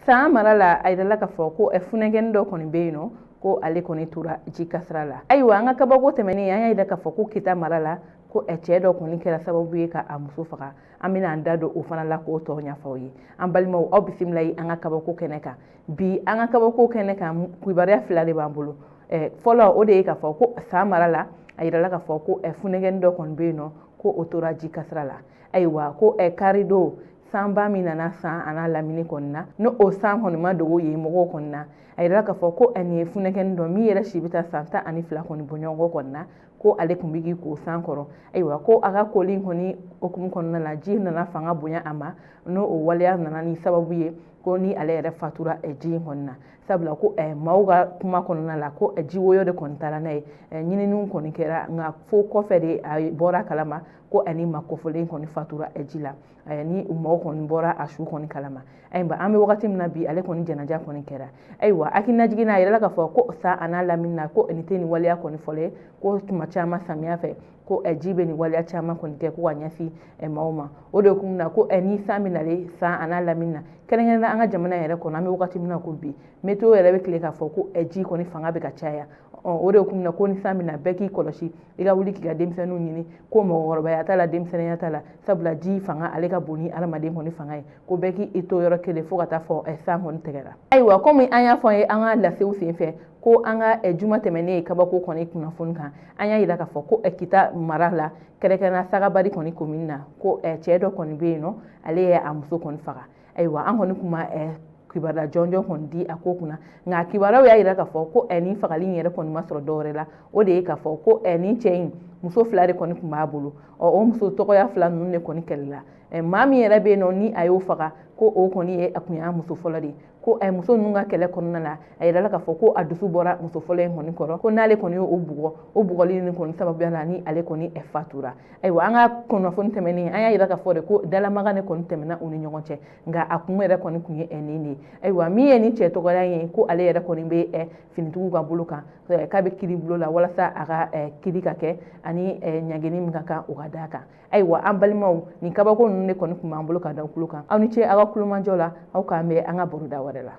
san mara la a yirala k'a fɔ ko funɛgɛnin dɔ kɔni bɛ yen nɔ ko ale kɔni tora ji kasira la. Ayiwa an ka kabako tɛmɛnen an y'a yira k'a fɔ ko Kita mara la ko cɛ dɔ kɔni kɛra sababu ye ka a muso faga. An bɛna an da don o fana la k'o tɔ ɲɛfɔ aw ye. An balimaw aw bisimila an ka kabako kɛnɛ kan. Bi an ka kabako kɛnɛ kan kibaruya fila de b'an bolo. Fɔlɔ o de ye k'a fɔ ko san mara la a yirala k'a fɔ ko funɛgɛnin dɔ kɔni bɛ yen nɔ ko o tora ji kasira la. Ayiwa ko karidon sanba min nana san a n'a lamini kɔni na no o san kɔni ma dogo yen mɔgɔw kɔni na a yirala k'a fɔ ko nin ye funɛgɛnin dɔ min yɛrɛ si bɛ taa san 12 kɔni bɔɲɔgɔn kɔni na ko ale tun bɛ k'i ko san kɔrɔ. Ayiwa ko a ka koli kɔni okumu kɔnɔna la ji nana fanga bonya a ma no o waleya nana ni sababu ye ko ni ale yɛrɛ fatura ji kɔni na. Sabula ko maaw ka kuma kɔnɔna la ko ji woyo de kɔni taara n'a ye ɲininiw kɔni kɛra nka fo kɔfɛ de a bɔra kalama ko ani makɔfɔlen kɔni fatura ji la ni maaw kɔni bɔra a su kɔni kalama. Ayiwa an bɛ wagati min na bi ale kɔni jɛnaja kɔni kɛra. Ayiwa hakilina jiginna a yirala k'a fɔ ko san a n'a lamini na ko nin tɛ nin waleya kɔni fɔlɔ ko tuma caman samiya fɛ ko ji bɛ nin waleya caman kɔni kɛ ko ka ɲɛsin maaw ma. O de kun na ko ni san bɛ nalen san a n'a lamini na kɛrɛnkɛrɛnnenya an ka jamana yɛrɛ kɔnɔ an bɛ wagati min na ko bi météo yɛrɛ bɛ tile k'a fɔ ko ji kɔni fanga bɛ ka caya. O de kun na ko ni san bɛ na bɛɛ k'i kɔlɔsi i ka wuli k'i ka denmisɛnninw ɲini ko mɔgɔkɔrɔbaya t'a la denmisɛnninya t'a la sabula ji fanga ale ka bon ni adamaden kɔni fanga ye ko bɛɛ k'i to yɔrɔ kelen fo ka taa fɔ san kɔni tigɛra. Ayiwa komi an y'a fɔ an ye an ka lasew senfɛ ko an ka juma tɛmɛnen kabako kɔni kunnafoni kan an y'a yira k'a fɔ ko Kita mara la kɛrɛnkɛrɛnnenya Sagabari kɔni commune na ko cɛ dɔ kɔni bɛ yen nɔ ale ye a muso kɔni faga. Ayiwa an kɔni kuma kibaruya jɔnjɔn kɔni di a ko kunna nka kibaruyaw y'a yira k'a fɔ ko nin fagali in yɛrɛ kɔni ma sɔrɔ dɔwɛrɛ la o de ye k'a fɔ ko nin cɛ in muso fila de kɔni tun b'a bolo o muso tɔgɔya fila ninnu de kɔni kɛlɛla maa min yɛrɛ bɛ yen nɔ ni a y'o faga ko o kɔni ye a kun y'a muso fɔlɔ de ko muso ninnu ka kɛlɛ kɔnɔna la a yirala k'a fɔ ko a dusu bɔra muso fɔlɔ in kɔni kɔrɔ ko n'ale kɔni y'o bugɔ o bugɔli nin kɔni sababuya la ni ale kɔni fatura. Ayiwa an ka kunnafoni tɛmɛnen an y'a yira k'a fɔ de ko dalamaga ne kɔni tɛmɛna u ni ɲɔgɔn cɛ nka a kun yɛrɛ kɔni kun ye nin de ye. Ayiwa min ye ni cɛ tɔgɔya ye ko ale yɛrɛ kɔni bɛ finitigiw ka bolo kan k'a bɛ kiri bolo la walasa a ka kiri ka kɛ ani ɲangini min ka kan o ka d'a kan. Ayiwa an balimaw nin kabako ninnu de kɔni kun b'an bolo ka da kulo kan aw ni ce aw ka kulomajɔ la aw k'an bɛ an ka baroda wɛrɛ la.